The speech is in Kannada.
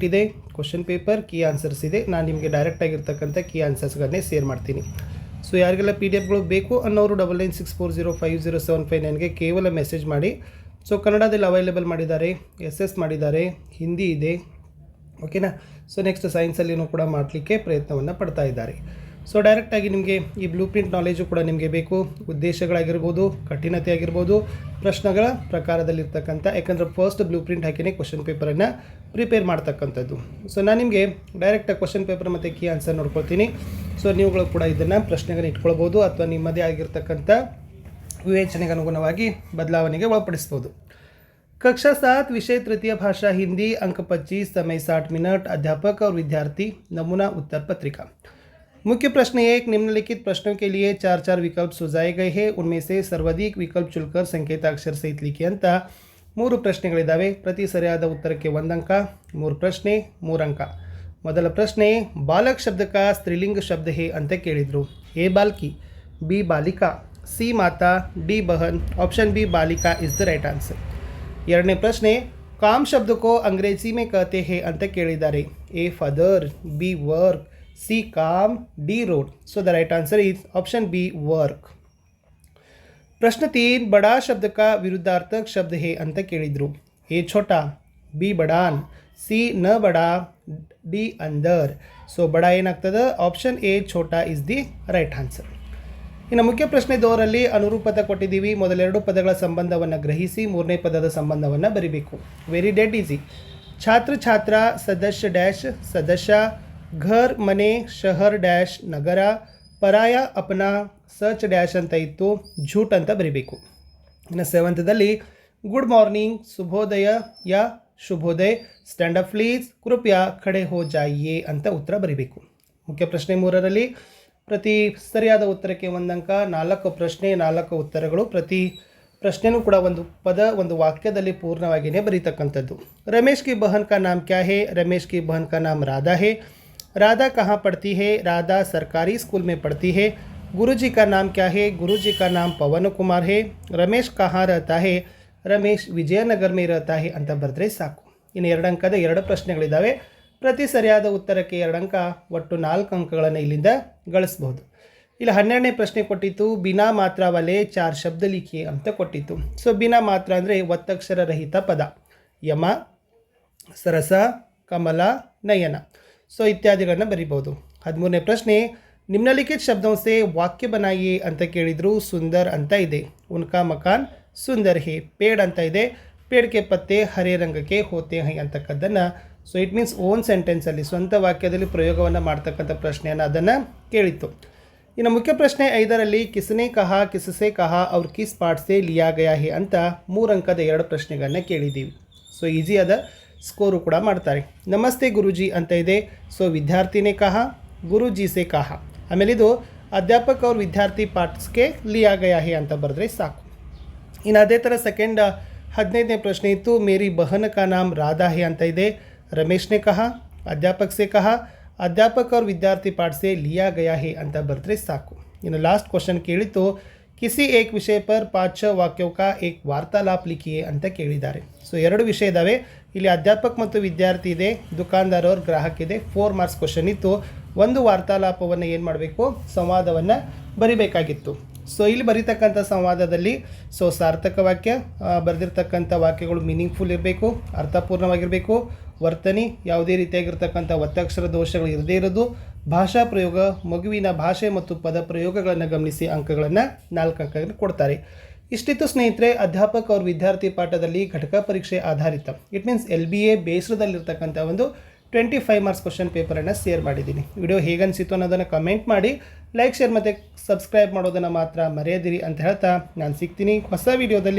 ಇದೆ, ಕ್ವಶನ್ ಪೇಪರ್, ಕೀ ಆನ್ಸರ್ಸ್ ಇದೆ. ನಾನು ನಿಮಗೆ ಡೈರೆಕ್ಟ್ ಆಗಿರ್ತಕ್ಕಂಥ ಕೀ ಆನ್ಸರ್ಸ್ಗಳನ್ನೇ ಶೇರ್ ಮಾಡ್ತೀನಿ. ಸೊ ಯಾರಿಗೆಲ್ಲ ಪಿ ಡಿ ಎಫ್ಗಳು ಬೇಕು ಅನ್ನೋರು 9964050759ಗೆ ಕೇವಲ ಮೆಸೇಜ್ ಮಾಡಿ. ಸೊ ಕನ್ನಡದಲ್ಲಿ ಅವೈಲೇಬಲ್ ಮಾಡಿದ್ದಾರೆ, ಎಸ್ ಮಾಡಿದ್ದಾರೆ, ಹಿಂದಿ ಇದೆ, ಓಕೆನಾ. ಸೊ ನೆಕ್ಸ್ಟ್ ಸೈನ್ಸಲ್ಲಿನೂ ಕೂಡ ಮಾಡಲಿಕ್ಕೆ ಪ್ರಯತ್ನವನ್ನು ಪಡ್ತಾ ಇದ್ದಾರೆ. ಸೊ ಡೈರೆಕ್ಟಾಗಿ ನಿಮಗೆ ಈ ಬ್ಲೂ ಪ್ರಿಂಟ್ ನಾಲೆಜು ಕೂಡ ನಿಮಗೆ ಬೇಕು. ಉದ್ದೇಶಗಳಾಗಿರ್ಬೋದು, ಕಠಿಣತೆ ಆಗಿರ್ಬೋದು, ಪ್ರಶ್ನೆಗಳ ಪ್ರಕಾರದಲ್ಲಿರ್ತಕ್ಕಂಥ, ಯಾಕಂದರೆ ಫಸ್ಟ್ ಬ್ಲೂ ಪ್ರಿಂಟ್ ಹಾಕಿನೇ ಕ್ವಶನ್ ಪೇಪರನ್ನು ಪ್ರಿಪೇರ್ ಮಾಡ್ತಕ್ಕಂಥದ್ದು. ಸೊ ನಾನು ನಿಮಗೆ ಡೈರೆಕ್ಟಾಗಿ ಕ್ವಶನ್ ಪೇಪರ್ ಮತ್ತು ಕೀ ಆನ್ಸರ್ ನೋಡ್ಕೊಳ್ತೀನಿ. ಸೊ ನೀವುಗಳು ಕೂಡ ಇದನ್ನು ಪ್ರಶ್ನೆಗಳನ್ನು ಇಟ್ಕೊಳ್ಬೋದು ಅಥವಾ ನಿಮ್ಮದೇ ಆಗಿರ್ತಕ್ಕಂಥ ವಿವೇಚನೆಗೆ ಅನುಗುಣವಾಗಿ ಬದಲಾವಣೆಗೆ ಒಳಪಡಿಸ್ಬೋದು. कक्षा 7 विषय तृतीय भाषा हिंदी, अंक 25, समय 60 मिनट, अध्यापक और विद्यार्थी, नमूना उत्तर पत्रिका. मुख्य प्रश्न 1, निम्नलिखित प्रश्नों के लिए 4 विकल्प सुझाए गए हैं. उनमें से सर्वाधिक विकल्प चुनकर संकेताक्षर सहित लिखिए ಅಂತ 3 ಪ್ರಶ್ನೆಗಳಿದ್ದಾವೆ. ಪ್ರತಿ ಸರಿಯಾದ ಉತ್ತರಕ್ಕೆ 1 ಅಂಕ. 3 ಪ್ರಶ್ನೆ 3 ಅಂಕ. ಮೊದಲ ಪ್ರಶ್ನೆ, ಬಾಲಕ್ ಶಬ್ದ का स्त्रीलिंग शब्द है ಅಂತ ಕೇಳಿದ್ರು. A Bhalki, B Balika, C Mata, D ಬಹನ್. Option B Balika is the right answer. ಎರಡನೇ ಪ್ರಶ್ನೆ, ಕಾಮ್ ಶಬ್ದ को अंग्रेजी में कहते हैं ಅಂತ ಕೇಳಿದ್ದಾರೆ. A father, B work, C काम, D road. So the right answer is option B work. प्रश्न 3, बड़ा शब्द का विरुद्धार्थक शब्द है ಅಂತ ಕೇಳಿದ್ರು. ए छोटा, बी बड़ान, सी न बड़ा, डी अंदर. सो बड़ा ಏನಾಗ್ತದೆ? ಆಪ್ಷನ್ ಎ छोटा इज ದಿ ರೈಟ್ ಆನ್ಸರ್. ಇನ್ನು ಮುಖ್ಯ ಪ್ರಶ್ನೆ 2ರಲ್ಲಿ ಅನುರೂಪತೆ ಕೊಟ್ಟಿದ್ದೀವಿ. ಮೊದಲೆರಡು ಪದಗಳ ಸಂಬಂಧವನ್ನು ಗ್ರಹಿಸಿ ಮೂರನೇ ಪದದ ಸಂಬಂಧವನ್ನು ಬರಿಬೇಕು. Very dead easy. ಛಾತ್ರ ಛಾತ್ರ, ಸದಸ್ಯ ಡ್ಯಾಶ್ ಸದಸ್ಯ, घर ಮನೆ, ಶಹರ್ ಡ್ಯಾಶ್ ನಗರ, ಪರಾಯ ಅಪನ, ಸಚ್ ಡ್ಯಾಶ್ ಅಂತ ಇತ್ತು, ಝೂಟ್ ಅಂತ ಬರಿಬೇಕು. ಇನ್ನು 7ರಲ್ಲಿ ಗುಡ್ ಮಾರ್ನಿಂಗ್, ಶುಭೋದಯ ಯಾ ಶುಭೋದಯ, ಸ್ಟ್ಯಾಂಡ್ ಅಪ್ ಪ್ಲೀಸ್, ಕೃಪಯಾ ಖಡೆ ಹೋ ಜಾಯಿಯೇ ಅಂತ ಉತ್ತರ ಬರಿಬೇಕು. ಮುಖ್ಯ ಪ್ರಶ್ನೆ 3ರಲ್ಲಿ ಪ್ರತಿ ಸರಿಯಾದ ಉತ್ತರಕ್ಕೆ 1 ಅಂಕ. 4 ಪ್ರಶ್ನೆ 4 ಉತ್ತರಗಳು. ಪ್ರತಿ ಪ್ರಶ್ನೆನೂ ಕೂಡ ಒಂದು ಪದ ಒಂದು ವಾಕ್ಯದಲ್ಲಿ ಪೂರ್ಣವಾಗಿಯೇ ಬರೀತಕ್ಕಂಥದ್ದು. ರಮೇಶ್ ಕಿ ಬಹನ್ ಕಾ ನಾಮ್ ಕ್ಯಾ ಹೇ? ರಮೇಶ್ ಕಿ ಬಹನ್ ಕಾ ನಾಮ್ राधा है. राधा कहाँ पढ़ती है? राधा सरकारी स्कूल में पढ़ती है. गुरुजी का नाम क्या है? गुरुजी का नाम पवन कुमार है. रमेश कहाँ रहता है? रमेश विजयनगर में रहता है ಅಂತ ಬರೆದ್ರೆ ಸಾಕು. ಇನ್ನು 2 ಅಂಕದ 2 ಪ್ರಶ್ನೆಗಳಿದ್ದಾವೆ. ಪ್ರತಿ ಸರಿಯಾದ ಉತ್ತರಕ್ಕೆ 2 ಅಂಕ. ಒಟ್ಟು 4 ಅಂಕಗಳನ್ನು ಇಲ್ಲಿಂದ ಗಳಿಸಬಹುದು. ಇಲ್ಲಿ 12ನೇ ಪ್ರಶ್ನೆ ಕೊಟ್ಟಿತ್ತು, ಬಿನಾ ಮಾತ್ರ ವಾಲೆ 4 ಶಬ್ದ ಲಿಖಿಯೇ ಅಂತ ಕೊಟ್ಟಿತ್ತು. ಸೊ ಬಿನಾ ಮಾತ್ರ ಅಂದರೆ ಒತ್ತಕ್ಷರ ರಹಿತ ಪದ. ಯಮ, ಸರಸ, ಕಮಲ, ನಯನ. ಸೊ ಇತ್ಯಾದಿಗಳನ್ನು ಬರಿಬೋದು. 13ನೇ ಪ್ರಶ್ನೆ, ನಿಮ್ನಲಿಖಿತ ಶಬ್ದೋं से ವಾಕ್ಯ बनाइए ಅಂತ ಕೇಳಿದ್ರು. ಸುಂದರ್ ಅಂತ ಇದೆ. ಉನ್ಕಾ ಮಕಾನ್ ಸುಂದರ್ ಹೇ. ಪೇಡ್ ಅಂತ ಇದೆ. ಪೇಡ್ ಕೆ ಪತ್ತೆ ಹರೇ ರಂಗಕ್ಕೆ ಹೋತೆ ಹೈ ಅಂತಕ್ಕದ್ದನ್ನು. ಸೊ ಇಟ್ ಮೀನ್ಸ್ ಓನ್ ಸೆಂಟೆನ್ಸಲ್ಲಿ ಸ್ವಂತ ವಾಕ್ಯದಲ್ಲಿ ಪ್ರಯೋಗವನ್ನು ಮಾಡ್ತಕ್ಕಂಥ ಪ್ರಶ್ನೆಯನ್ನು ಅದನ್ನು ಕೇಳಿತ್ತು. ಇನ್ನು ಮುಖ್ಯ ಪ್ರಶ್ನೆ 5ರಲ್ಲಿ ಕಿಸನೆ ಕಹಾ, ಕಿಸಸೆ ಕಹಾ ಅವ್ರ ಕಿಸ್ ಪಾಠ ಸೆ ಲಿಯಾ ಗಯಾ ಹೇ ಅಂತ 3 ಅಂಕದ 2 ಪ್ರಶ್ನೆಗಳನ್ನ ಕೇಳಿದ್ದೀವಿ. ಸೊ ಈಸಿಯಾದ ಸ್ಕೋರು ಕೂಡ ಮಾಡ್ತಾರೆ. ನಮಸ್ತೆ ಗುರುಜಿ ಅಂತ ಇದೆ. ಸೊ ವಿದ್ಯಾರ್ಥಿನೇ ಕಹಾ, ಗುರುಜಿ ಸೆ ಕಹಾ. ಆಮೇಲೆ ಇದು ಅಧ್ಯಾಪಕ ಅವ್ರ ವಿದ್ಯಾರ್ಥಿ ಪಾಠಕ್ಕೆ ಲಿಯಾ ಗಯಾ ಹೇ ಅಂತ ಬರೆದ್ರೆ ಸಾಕು. ಇನ್ನು ಅದೇ ಥರ ಸೆಕೆಂಡ್ 15ನೇ ಪ್ರಶ್ನೆ ಇತ್ತು, ಮೇರಿ ಬಹನ್ ಕಾ ನಾಮ್ ರಾಧಾ ಹೇ ಅಂತ ಇದೆ. रमेश ने कहा, अध्यापक से कहा, अध्यापक और विद्यार्थी पाठ से लिया गया है ಅಂತ ಬರೆದ್ರೆ ಸಾಕು. ಇನ್ನು ಲಾಸ್ಟ್ ಕ್ವಶನ್ ಕೇಳಿತ್ತು, किसी एक विषय पर 5-6 ವಾಕ್ಯೋं का एक वार्तालाप लिखिए ಅಂತ ಕೇಳಿದ್ದಾರೆ. ಸೊ 2 ವಿಷಯ ಇದ್ದಾವೆ. ಇಲ್ಲಿ ಅಧ್ಯಾಪಕ ಮತ್ತು ವಿದ್ಯಾರ್ಥಿ ಇದೆ, ದುಕಾನ್ದಾರ್ ಅವ್ರ ಗ್ರಾಹಕ ಇದೆ. 4 ಮಾರ್ಕ್ಸ್ ಕ್ವಶನ್ ಇತ್ತು. ಒಂದು ವಾರ್ತಾಲಾಪವನ್ನು ಏನು ಮಾಡಬೇಕು? ಸಂವಾದವನ್ನು ಬರಿಬೇಕಾಗಿತ್ತು. ಸೊ ಇಲ್ಲಿ ಬರೀತಕ್ಕಂಥ ಸಂವಾದದಲ್ಲಿ ಸೊ ಸಾರ್ಥಕ ವಾಕ್ಯ, ಬರೆದಿರ್ತಕ್ಕಂಥ ವಾಕ್ಯಗಳು ಮೀನಿಂಗ್ಫುಲ್ ಇರಬೇಕು, ಅರ್ಥಪೂರ್ಣವಾಗಿರಬೇಕು, ವರ್ತನೆ ಯಾವುದೇ ರೀತಿಯಾಗಿರ್ತಕ್ಕಂಥ ಒತ್ತಕ್ಷರ ದೋಷಗಳು ಇರದೇ ಇರೋದು, ಭಾಷಾ ಪ್ರಯೋಗ, ಮಗುವಿನ ಭಾಷೆ ಮತ್ತು ಪದ ಪ್ರಯೋಗಗಳನ್ನು ಗಮನಿಸಿ ಅಂಕಗಳನ್ನು 4 ಅಂಕಗಳನ್ನು ಕೊಡ್ತಾರೆ. ಇಷ್ಟಿತ್ತು ಸ್ನೇಹಿತರೆ ಅಧ್ಯಾಪಕ ಅವ್ರ ವಿದ್ಯಾರ್ಥಿ ಪಾಠದಲ್ಲಿ ಘಟಕ ಪರೀಕ್ಷೆ ಆಧಾರಿತ, ಇಟ್ ಮೀನ್ಸ್ LBA ಬೇಸ್ಡಲ್ಲಿರ್ತಕ್ಕಂಥ ಒಂದು 25 ಮಾರ್ಕ್ಸ್ ಕ್ವಶನ್ ಪೇಪರನ್ನು ಶೇರ್ ಮಾಡಿದ್ದೀನಿ. ವಿಡಿಯೋ ಹೇಗನ್ಸಿತ್ತು ಅನ್ನೋದನ್ನು ಕಮೆಂಟ್ ಮಾಡಿ, ಲೈಕ್, ಶೇರ್ ಮತ್ತು ಸಬ್ಸ್ಕ್ರೈಬ್ ಮಾಡೋದನ್ನು ಮಾತ್ರ ಮರೆಯದಿರಿ ಅಂತ ಹೇಳ್ತಾ ನಾನು ಸಿಗ್ತೀನಿ ಹೊಸ ವಿಡಿಯೋದಲ್ಲಿ.